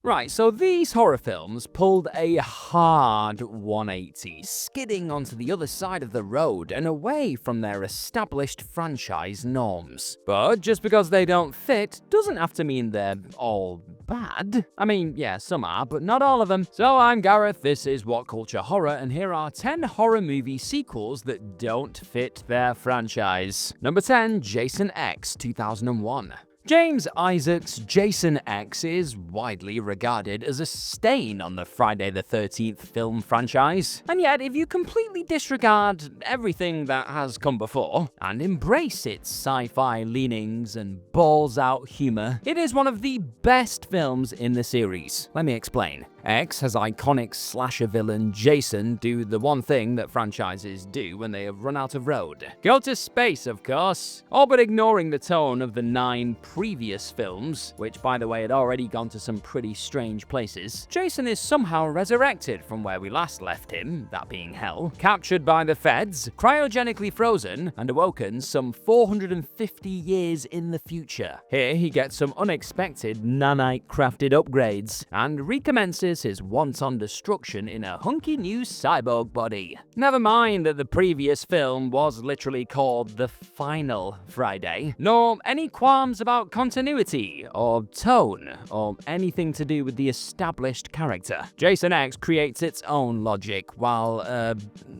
Right, so these horror films pulled a hard 180, skidding onto the other side of the road and away from their established franchise norms. But just because they don't fit doesn't have to mean they're all bad. I mean, yeah, some are, but not all of them. So I'm Gareth, this is What Culture Horror, and here are 10 horror movie sequels that don't fit their franchise. Number 10, Jason X, 2001. James Isaac's Jason X is widely regarded as a stain on the Friday the 13th film franchise. And yet, if you completely disregard everything that has come before and embrace its sci-fi leanings and balls-out humor, it is one of the best films in the series. Let me explain. X has iconic slasher villain Jason do the one thing that franchises do when they have run out of road. Go to space, of course. All but ignoring the tone of the 9 previous films, which by the way had already gone to some pretty strange places. Jason is somehow resurrected from where we last left him, that being hell, captured by the feds, cryogenically frozen, and awoken some 450 years in the future. Here he gets some unexpected nanite-crafted upgrades, and recommences his wanton destruction in a hunky new cyborg body. Never mind that the previous film was literally called The Final Friday, nor any qualms about continuity, or tone, or anything to do with the established character. Jason X creates its own logic, while,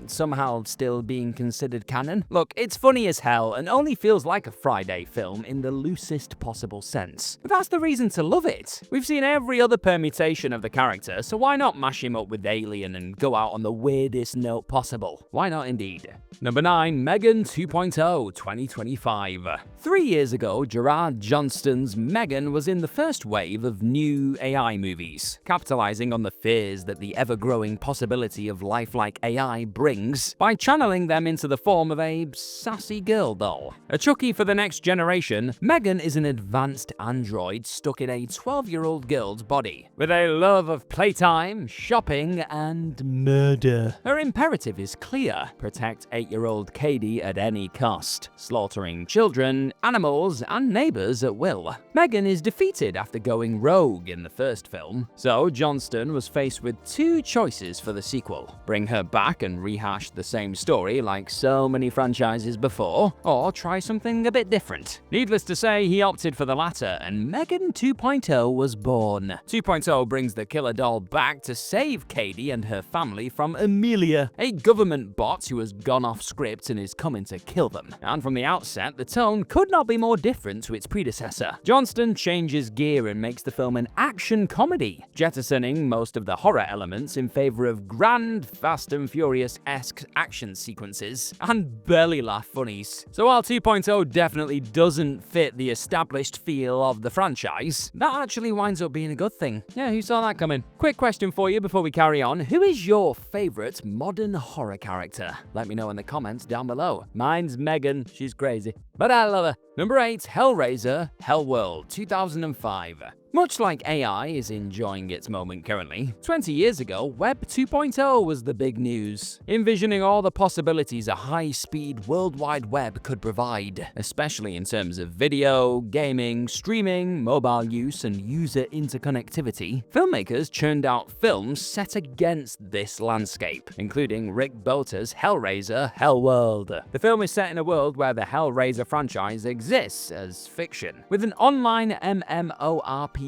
somehow still being considered canon. Look, it's funny as hell, and only feels like a Friday film in the loosest possible sense. But that's the reason to love it. We've seen every other permutation of the character, so why not mash him up with Alien and go out on the weirdest note possible? Why not indeed? Number 9, Megan 2.0, 2025. 3 years ago, Gerard Johnston's Megan was in the first wave of new AI movies, capitalizing on the fears that the ever-growing possibility of lifelike AI brings by channeling them into the form of a sassy girl doll. A Chucky for the next generation, Megan is an advanced android stuck in a 12-year-old girl's body, with a love of playtime, shopping, and murder. Her imperative is clear: protect 8-year-old Katie at any cost, slaughtering children, animals, and neighbors at will. Megan is defeated after going rogue in the first film, so Johnston was faced with 2 choices for the sequel: bring her back and rehash the same story like so many franchises before, or try something a bit different. Needless to say, he opted for the latter, and Megan 2.0 was born. 2.0 brings the killer doll back to save Katie and her family from Amelia, a government bot who has gone off script and is coming to kill them. And from the outset, the tone could not be more different to its predecessor. Johnston changes gear and makes the film an action comedy, jettisoning most of the horror elements in favor of grand, Fast and Furious-esque action sequences and belly laugh funnies. So while 2.0 definitely doesn't fit the established feel of the franchise, that actually winds up being a good thing. Yeah, who saw that coming? Quick question for you before we carry on. Who is your favorite modern horror character? Let me know in the comments down below. Mine's Megan. She's crazy, but I love her. Number 8, Hellraiser, Hellworld, 2005. Much like AI is enjoying its moment currently, 20 years ago, Web 2.0 was the big news, envisioning all the possibilities a high-speed World Wide Web could provide, especially in terms of video, gaming, streaming, mobile use, and user interconnectivity. Filmmakers churned out films set against this landscape, including Rick Bota's Hellraiser, Hellworld. The film is set in a world where the Hellraiser franchise exists as fiction, with an online MMORPG,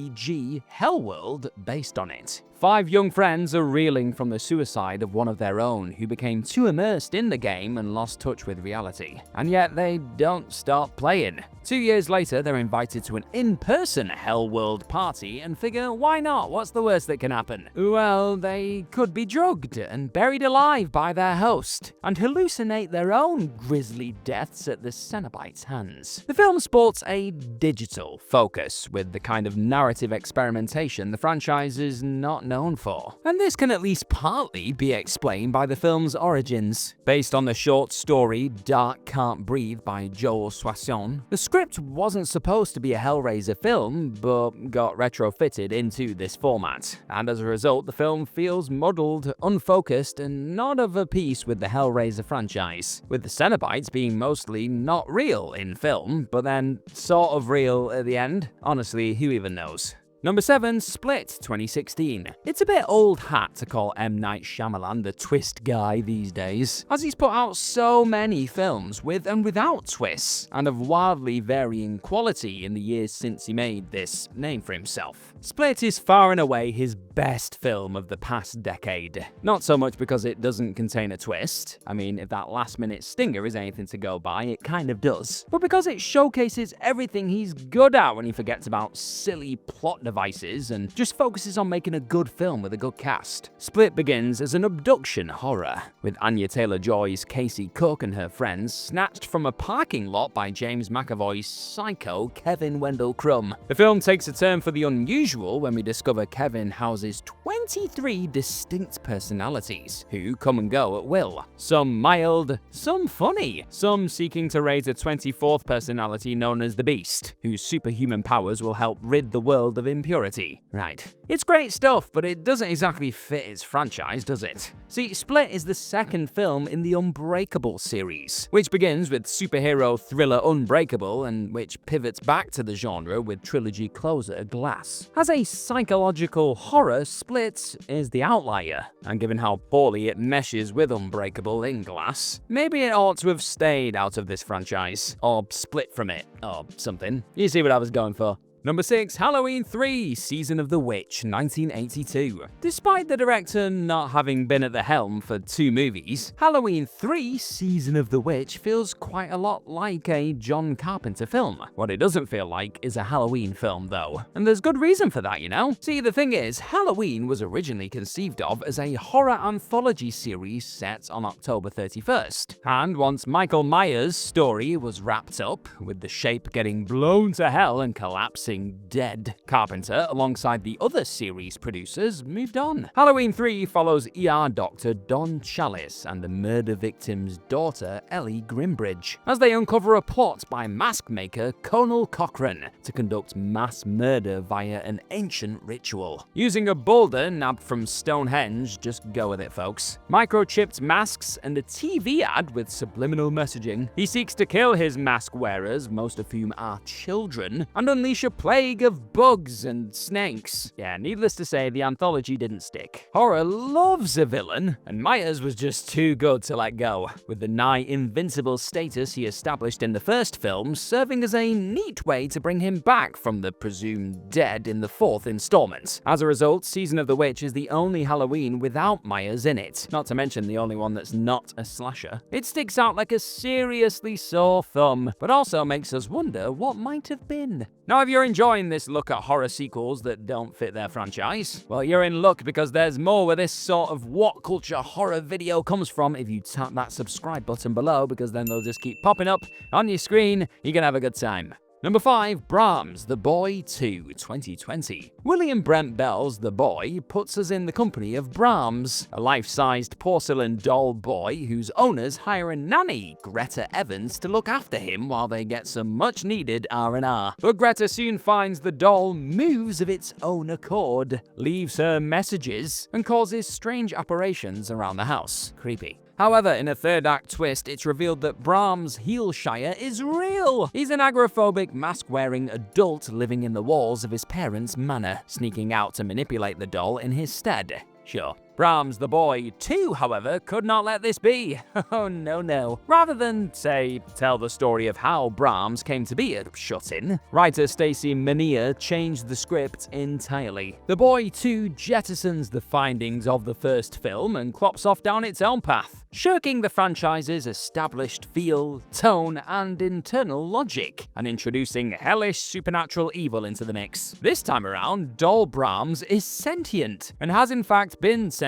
Hellworld, based on it. 5 young friends are reeling from the suicide of one of their own who became too immersed in the game and lost touch with reality. And yet they don't stop playing. 2 years later, they're invited to an in-person Hellworld party and figure, why not? What's the worst that can happen? Well, they could be drugged and buried alive by their host and hallucinate their own grisly deaths at the Cenobite's hands. The film sports a digital focus with the kind of narrative experimentation the franchise is not known for. And this can at least partly be explained by the film's origins. Based on the short story Dark Can't Breathe by Joel Soisson, the script wasn't supposed to be a Hellraiser film, but got retrofitted into this format. And as a result, the film feels muddled, unfocused, and not of a piece with the Hellraiser franchise, with the Cenobites being mostly not real in film, but then sort of real at the end. Honestly, who even knows? Number 7, Split, 2016. It's a bit old hat to call M. Night Shyamalan the twist guy these days, as he's put out so many films with and without twists, and of wildly varying quality in the years since he made this name for himself. Split is far and away his best film of the past decade. Not so much because it doesn't contain a twist. I mean, if that last-minute stinger is anything to go by, it kind of does. But because it showcases everything he's good at when he forgets about silly plot devices and just focuses on making a good film with a good cast. Split begins as an abduction horror, with Anya Taylor-Joy's Casey Cook and her friends snatched from a parking lot by James McAvoy's psycho Kevin Wendell Crumb. The film takes a turn for the unusual when we discover Kevin houses 23 distinct personalities who come and go at will. Some mild, some funny, some seeking to raise a 24th personality known as the Beast, whose superhuman powers will help rid the world of impurity. Right. It's great stuff, but it doesn't exactly fit its franchise, does it? See, Split is the second film in the Unbreakable series, which begins with superhero thriller Unbreakable and which pivots back to the genre with trilogy closer Glass. As a psychological horror, Split is the outlier, and given how poorly it meshes with Unbreakable in Glass, maybe it ought to have stayed out of this franchise, or split from it, or something. You see what I was going for. Number 6, Halloween 3, Season of the Witch, 1982. Despite the director not having been at the helm for 2 movies, Halloween 3, Season of the Witch feels quite a lot like a John Carpenter film. What it doesn't feel like is a Halloween film, though. And there's good reason for that, you know? See, the thing is, Halloween was originally conceived of as a horror anthology series set on October 31st. And once Michael Myers' story was wrapped up, with the shape getting blown to hell and collapsing dead, Carpenter, alongside the other series producers, moved on. Halloween 3 follows ER doctor Don Chalice and the murder victim's daughter, Ellie Grimbridge, as they uncover a plot by mask maker Conal Cochran to conduct mass murder via an ancient ritual. Using a boulder nabbed from Stonehenge, just go with it, folks, microchipped masks, and a TV ad with subliminal messaging, he seeks to kill his mask wearers, most of whom are children, and unleash a plague of bugs and snakes. Yeah, needless to say, the anthology didn't stick. Horror loves a villain, and Myers was just too good to let go, with the nigh invincible status he established in the first film serving as a neat way to bring him back from the presumed dead in the 4th installment. As a result, Season of the Witch is the only Halloween without Myers in it, not to mention the only one that's not a slasher. It sticks out like a seriously sore thumb, but also makes us wonder what might have been. Now, if you're enjoying this look at horror sequels that don't fit their franchise, well, you're in luck because there's more where this sort of what culture horror video comes from if you tap that subscribe button below, because then they'll just keep popping up on your screen. You can have a good time. Number 5, Brahms the Boy 2, 2020. William Brent Bell's The Boy puts us in the company of Brahms, a life-sized porcelain doll boy whose owners hire a nanny, Greta Evans, to look after him while they get some much-needed R&R. But Greta soon finds the doll moves of its own accord, leaves her messages, and causes strange apparitions around the house. Creepy. However, in a third act twist, it's revealed that Brahms Heelshire is real. He's an agoraphobic, mask-wearing adult living in the walls of his parents' manor, sneaking out to manipulate the doll in his stead. Sure. Brahms the Boy 2, however, could not let this be. Oh no. Rather than, say, tell the story of how Brahms came to be a shut-in, writer Stacey Menier changed the script entirely. The Boy 2 jettisons the findings of the first film and clops off down its own path, shirking the franchise's established feel, tone, and internal logic, and introducing hellish supernatural evil into the mix. This time around, doll Brahms is sentient, and has in fact been sentient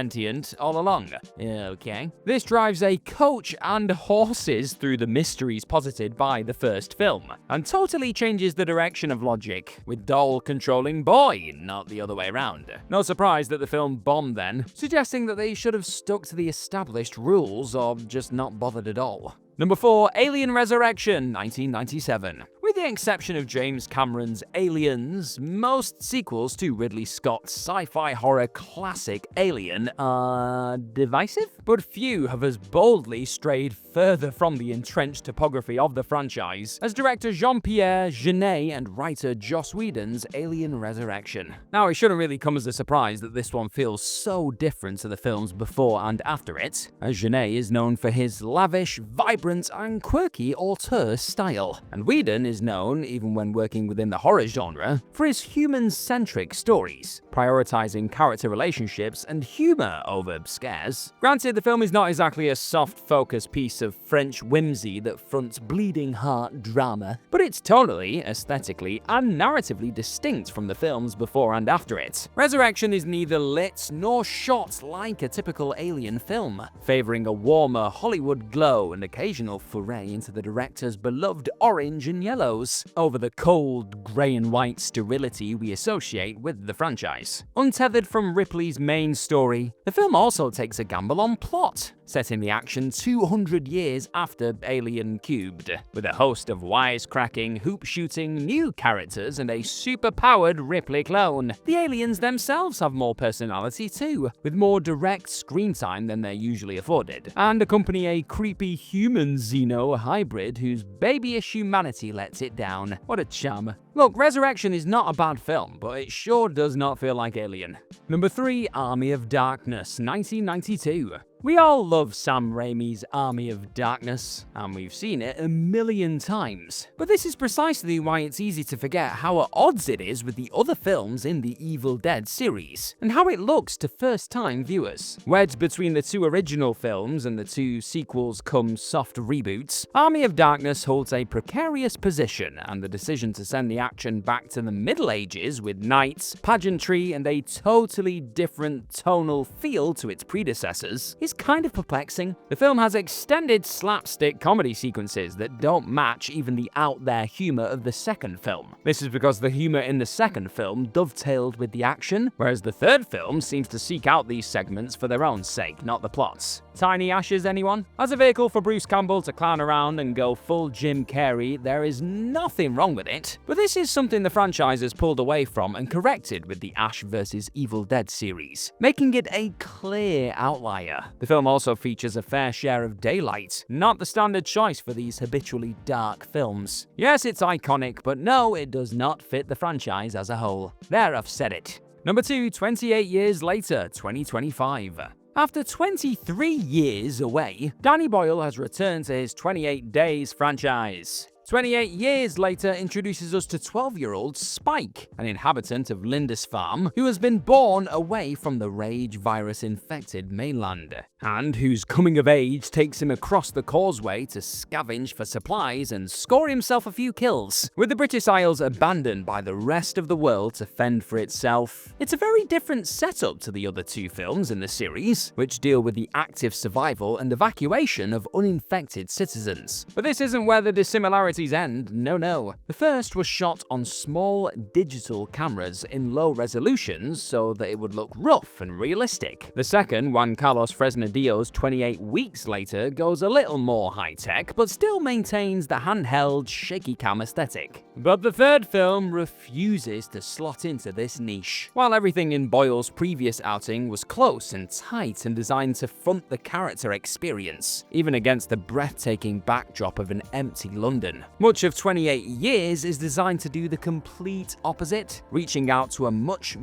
all along. Okay. This drives a coach and horses through the mysteries posited by the first film, and totally changes the direction of logic, with doll controlling boy, not the other way around. No surprise that the film bombed then, suggesting that they should have stuck to the established rules or just not bothered at all. Number 4, Alien Resurrection, 1997. With the exception of James Cameron's Aliens, most sequels to Ridley Scott's sci-fi horror classic Alien are divisive, but few have as boldly strayed further from the entrenched topography of the franchise as director Jean-Pierre Jeunet and writer Joss Whedon's Alien Resurrection. Now, it shouldn't really come as a surprise that this one feels so different to the films before and after it, as Jeunet is known for his lavish, vibrant, and quirky auteur style, and Whedon is known, even when working within the horror genre, for his human-centric stories, prioritizing character relationships and humor over scares. Granted, the film is not exactly a soft-focused piece of French whimsy that fronts bleeding heart drama, but it's tonally, aesthetically, and narratively distinct from the films before and after it. Resurrection is neither lit nor shot like a typical Alien film, favoring a warmer Hollywood glow and occasional foray into the director's beloved orange and yellows, over the cold, grey and white sterility we associate with the franchise. Untethered from Ripley's main story, the film also takes a gamble on plot, setting the action 200 years after Alien Cubed, with a host of wisecracking, hoop-shooting new characters and a super-powered Ripley clone. The aliens themselves have more personality too, with more direct screen time than they're usually afforded, and accompany a creepy human Xeno hybrid whose babyish humanity lets it down. What a chum. Look, Resurrection is not a bad film, but it sure does not feel like Alien. Number 3, Army of Darkness, 1992. We all love Sam Raimi's Army of Darkness, and we've seen it a million times. But this is precisely why it's easy to forget how at odds it is with the other films in the Evil Dead series, and how it looks to first-time viewers. Wedged between the two original films and the two sequels come soft reboots, Army of Darkness holds a precarious position, and the decision to send the action back to the Middle Ages with knights, pageantry, and a totally different tonal feel to its predecessors is kind of perplexing. The film has extended slapstick comedy sequences that don't match even the out-there humor of the second film. This is because the humor in the second film dovetailed with the action, whereas the third film seems to seek out these segments for their own sake, not the plots. Tiny Ashes, anyone? As a vehicle for Bruce Campbell to clown around and go full Jim Carrey, there is nothing wrong with it, but this is something the franchise has pulled away from and corrected with the Ash vs. Evil Dead series, making it a clear outlier. The film also features a fair share of daylight, not the standard choice for these habitually dark films. Yes, it's iconic, but no, it does not fit the franchise as a whole. There, I've said it. Number 2, 28 years later, 2025. After 23 years away, Danny Boyle has returned to his 28 Days franchise. 28 years later introduces us to 12-year-old Spike, an inhabitant of Lindisfarne who has been born away from the rage virus-infected mainland, and whose coming of age takes him across the causeway to scavenge for supplies and score himself a few kills, with the British Isles abandoned by the rest of the world to fend for itself. It's a very different setup to the other two films in the series, which deal with the active survival and evacuation of uninfected citizens. But this isn't where the dissimilarities end, no. The first was shot on small digital cameras in low resolutions so that it would look rough and realistic. The second, Juan Carlos Fresnadillo's 28 Weeks Later, goes a little more high-tech, but still maintains the handheld, shaky cam aesthetic. But the third film refuses to slot into this niche. While everything in Boyle's previous outing was close and tight and designed to front the character experience, even against the breathtaking backdrop of an empty London. Much of 28 Years is designed to do the complete opposite, reaching out to a much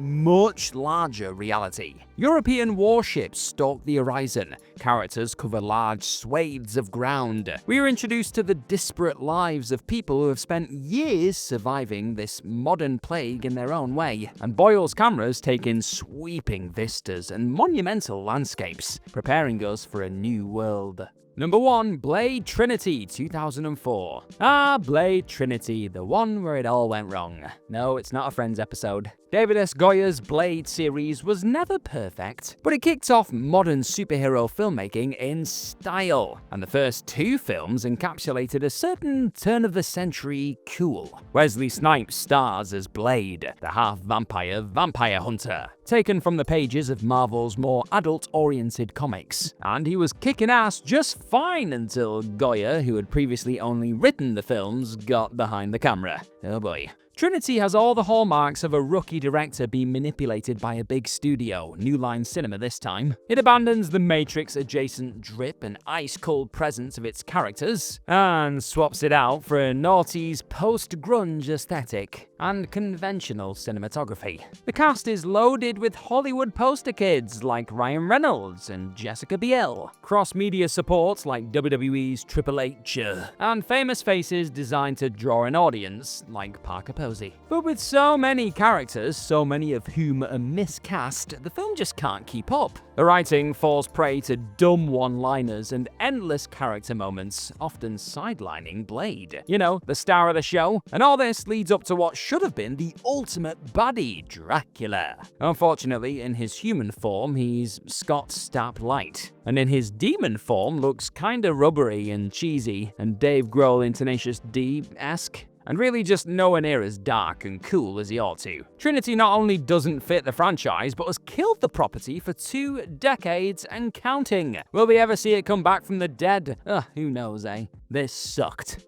larger reality. European warships stalk the horizon, characters cover large swathes of ground. We are introduced to the disparate lives of people who have spent years surviving this modern plague in their own way, and Boyle's cameras take in sweeping vistas and monumental landscapes, preparing us for a new world. Number 1, Blade Trinity, 2004. Blade Trinity, the one where it all went wrong. No, it's not a Friends episode. David S. Goya's Blade series was never perfect, but it kicked off modern superhero filmmaking in style, and the first two films encapsulated a certain turn-of-the-century cool. Wesley Snipes stars as Blade, the half-vampire vampire hunter, taken from the pages of Marvel's more adult-oriented comics, and he was kicking ass just fine until Goya, who had previously only written the films, got behind the camera. Oh boy. Trinity has all the hallmarks of a rookie director being manipulated by a big studio, New Line Cinema this time. It abandons the Matrix-adjacent drip and ice-cold presence of its characters, and swaps it out for a noughties post-grunge aesthetic and conventional cinematography. The cast is loaded with Hollywood poster kids like Ryan Reynolds and Jessica Biel, cross-media supports like WWE's Triple H, and famous faces designed to draw an audience like Parker Posey. But with so many characters, so many of whom are miscast, the film just can't keep up. The writing falls prey to dumb one-liners and endless character moments, often sidelining Blade. You know, the star of the show. And all this leads up to what should have been the ultimate baddie, Dracula. Unfortunately, in his human form, he's Scott Stapp light. And in his demon form, looks kinda rubbery and cheesy, and Dave Grohl in Tenacious D-esque. And really just nowhere near as dark and cool as he ought to. Trinity not only doesn't fit the franchise, but has killed the property for 2 decades and counting. Will we ever see it come back from the dead? Who knows, eh? This sucked.